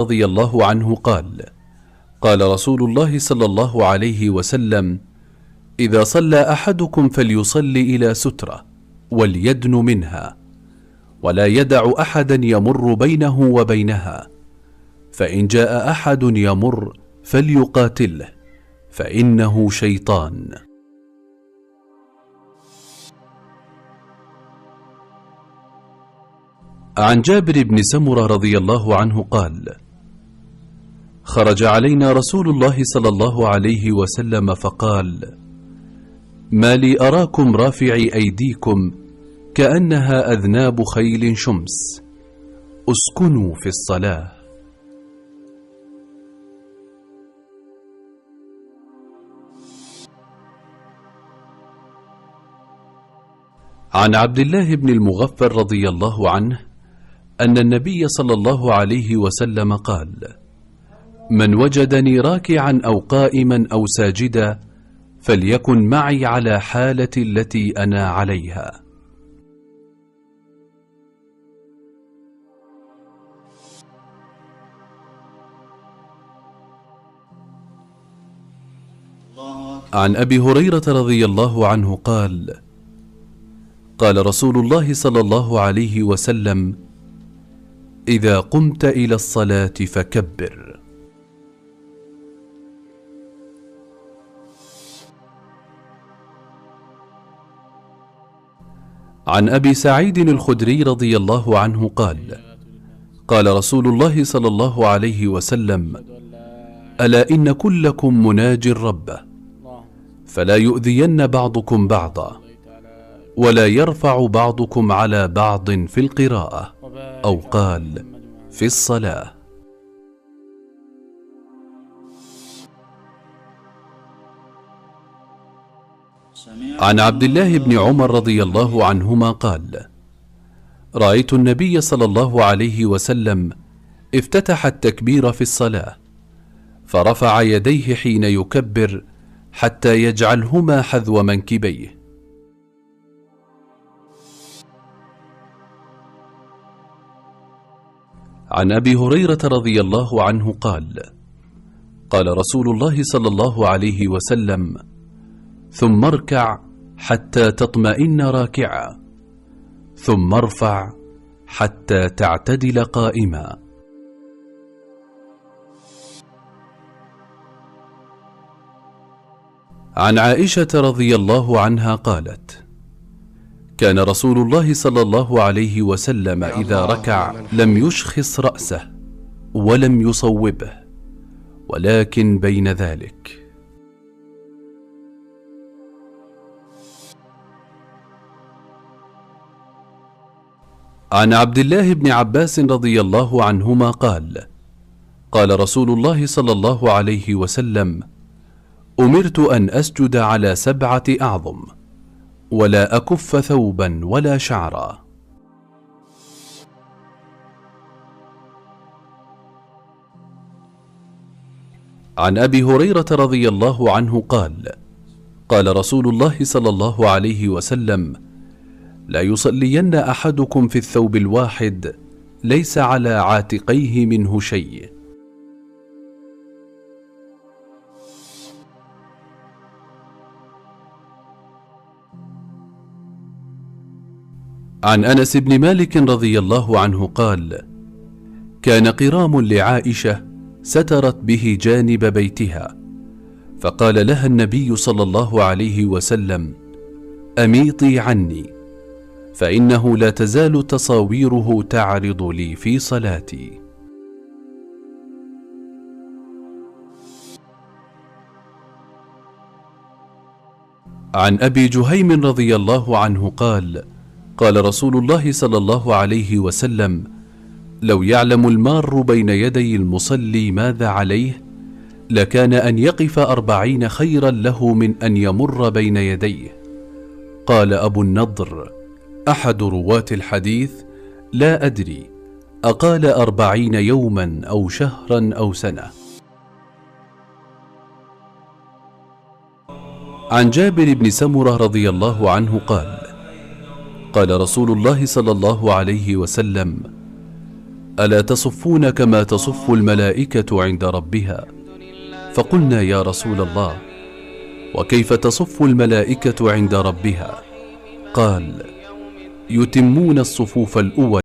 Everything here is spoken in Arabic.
رضي الله عنه قال: قال رسول الله صلى الله عليه وسلم: إذا صلى أحدكم فليصل إلى سترة وليدن منها، ولا يدع أحدا يمر بينه وبينها، فإن جاء أحد يمر فليقاتله فإنه شيطان. عن جابر بن سمرة رضي الله عنه قال: خرج علينا رسول الله صلى الله عليه وسلم فقال: ما لي أراكم رافعي أيديكم كأنها أذناب خيل شمس، اسكنوا في الصلاة. عن عبد الله بن المغفر رضي الله عنه أن النبي صلى الله عليه وسلم قال: من وجدني راكعا أو قائما أو ساجدا فليكن معي على حالتي التي أنا عليها. عن أبي هريرة رضي الله عنه قال: قال رسول الله صلى الله عليه وسلم: إذا قمت إلى الصلاة فكبر. عن أبي سعيد الخدري رضي الله عنه قال: قال رسول الله صلى الله عليه وسلم: ألا إن كلكم مناج ربه، فلا يؤذين بعضكم بعضا، ولا يرفع بعضكم على بعض في القراءة، أو قال في الصلاة. عن عبد الله بن عمر رضي الله عنهما قال: رأيت النبي صلى الله عليه وسلم افتتح التكبير في الصلاة، فرفع يديه حين يكبر حتى يجعلهما حذو منكبيه. عن أبي هريرة رضي الله عنه قال: قال رسول الله صلى الله عليه وسلم: ثم اركع حتى تطمئن راكعا، ثم ارفع حتى تعتدل قائما. عن عائشة رضي الله عنها قالت: كان رسول الله صلى الله عليه وسلم إذا ركع لم يشخص رأسه ولم يصوبه، ولكن بين ذلك. عن عبد الله بن عباس رضي الله عنهما قال: قال رسول الله صلى الله عليه وسلم: أمرت أن أسجد على 7 أعظم، ولا أكف ثوبا ولا شعرا. عن أبي هريرة رضي الله عنه قال: قال رسول الله صلى الله عليه وسلم: لا يصلين أحدكم في الثوب الواحد ليس على عاتقيه منه شيء. عن أنس بن مالك رضي الله عنه قال: كان قرام لعائشة سترت به جانب بيتها، فقال لها النبي صلى الله عليه وسلم: أميطي عني، فإنه لا تزال تصاويره تعرض لي في صلاتي. عن أبي جهيم رضي الله عنه قال: قال رسول الله صلى الله عليه وسلم: لو يعلم المار بين يدي المصلي ماذا عليه لكان أن يقف 40 خيرا له من أن يمر بين يديه. قال أبو النضر أحد رواة الحديث: لا أدري أقال 40 يوما أو شهرا أو سنة. عن جابر بن سمرة رضي الله عنه قال: قال رسول الله صلى الله عليه وسلم: ألا تصفون كما تصف الملائكة عند ربها؟ فقلنا يا رسول الله وكيف تصف الملائكة عند ربها؟ قال يتمون الصفوف الأول